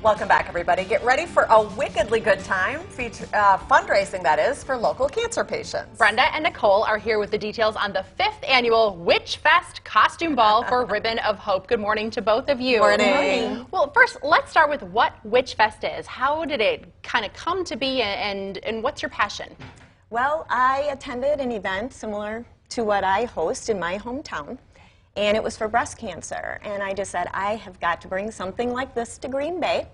Welcome back, everybody. Get ready for a wickedly good time, fundraising that is, for local cancer patients. Brenda and Nicole are here with the details on the 5th annual Witchfest costume ball for Ribbon of Hope. Good morning to both of you. Morning. Good morning. Well, first, let's start with what Witchfest is. How did it kind of come to be, and what's your passion? Well, I attended an event similar to what I host in my hometown, and it was for breast cancer. And I just said, I have got to bring something like this to Green Bay.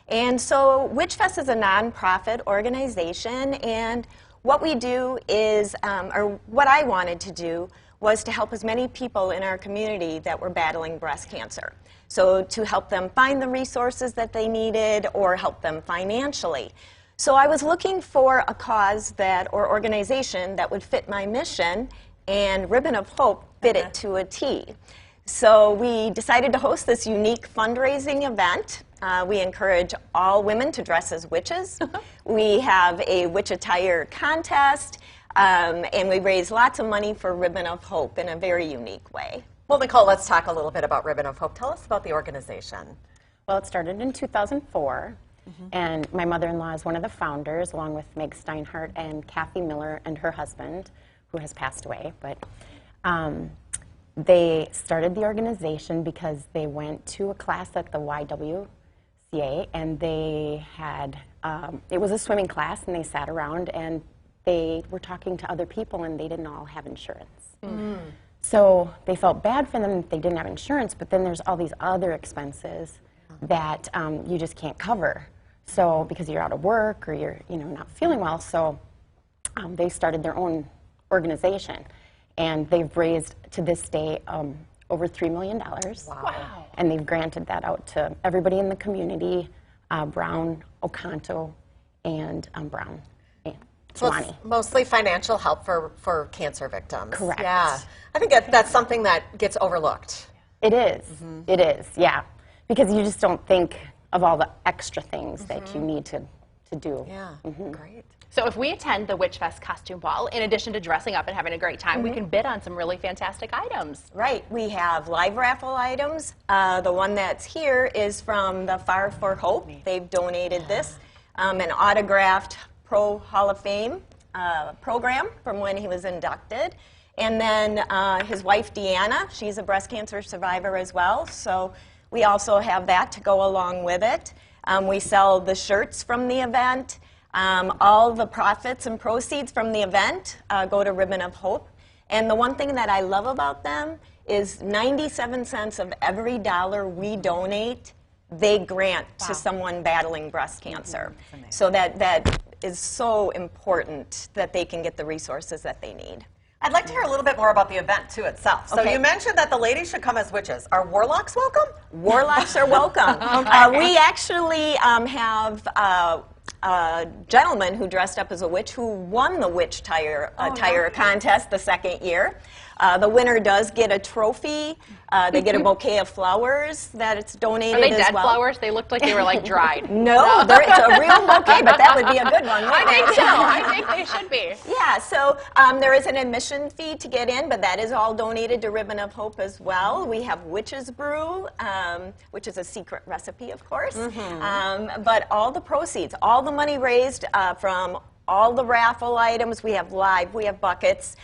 And so Witchfest is a nonprofit organization, and what we do is, or what I wanted to do, was to help as many people in our community that were battling breast cancer. So to help them find the resources that they needed or help them financially. So I was looking for a cause that, or organization that would fit my mission, and Ribbon of Hope fit it to a T. So we decided to host this unique fundraising event. We encourage all women to dress as witches. We have a witch attire contest, and we raise lots of money for Ribbon of Hope in a very unique way. Well, Nicole, let's talk a little bit about Ribbon of Hope. Tell us about the organization. Well, it started in 2004, and my mother-in-law is one of the founders, along with Meg Steinhardt and Kathy Miller and her husband, who has passed away. But they started the organization because they went to a class at the YWCA, and they had, it was a swimming class, and they sat around and they were talking to other people, and they didn't all have insurance. So they felt bad for them that they didn't have insurance, but then there's all these other expenses that you just can't cover. So because you're out of work or you're not feeling well, so they started their own organization, and they've raised to this day over $3 million. Wow. And they've granted that out to everybody in the community, Brown, Oconto, and Brown. So it's mostly financial help for cancer victims. Correct. Yeah. I think that's something that gets overlooked. It is. It is, yeah. Because you just don't think of all the extra things that you need to do. Yeah, great. So if we attend the Witchfest costume ball, in addition to dressing up and having a great time, we can bid on some really fantastic items. Right. We have live raffle items. The one that's here is from the Far for Hope. They've donated this, an autographed Pro Hall of Fame program from when he was inducted. And then his wife, Deanna, she's a breast cancer survivor as well. So we also have that to go along with it. We sell the shirts from the event. All the profits and proceeds from the event go to Ribbon of Hope. And the one thing that I love about them is 97 cents of every dollar we donate, they grant to someone battling breast cancer. So that is so important that they can get the resources that they need. I'd like to hear a little bit more about the event, too, itself. So you mentioned that the ladies should come as witches. Are warlocks welcome? Warlocks are welcome. We actually have a gentleman who dressed up as a witch who won the witch attire contest the second year. The winner does get a trophy. They get a bouquet of flowers that it's donated as well. Are they dead flowers? They looked like they were like dried. No, it's a real bouquet, but that would be a good one. I think so. I think they should be. Yeah, so there is an admission fee to get in, but that is all donated to Ribbon of Hope as well. We have Witch's Brew, which is a secret recipe, of course. But all the proceeds, all the money raised from all the raffle items, we have live, we have buckets,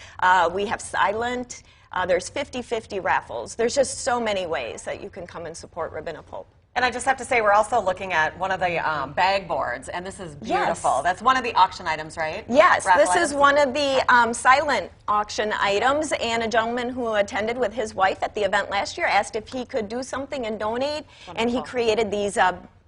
we have silent, there's 50-50 raffles. There's just so many ways that you can come and support Ribbon of Hope. And I just have to say, we're also looking at one of the bag boards, and this is beautiful. Yes. That's one of the auction items, right? Yes, Raffle this items? is one of the silent auction items, and a gentleman who attended with his wife at the event last year asked if he could do something and donate, and he created these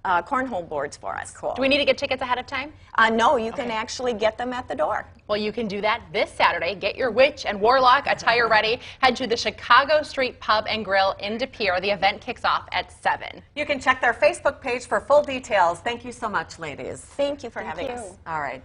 cornhole boards for us. Cool. Do we need to get tickets ahead of time? No, you can actually get them at the door. Well, you can do that this Saturday. Get your witch and warlock attire ready. Head to the Chicago Street Pub and Grill in De Pere. The event kicks off at 7. You can check their Facebook page for full details. Thank you so much, ladies. Thank you for having us. All right.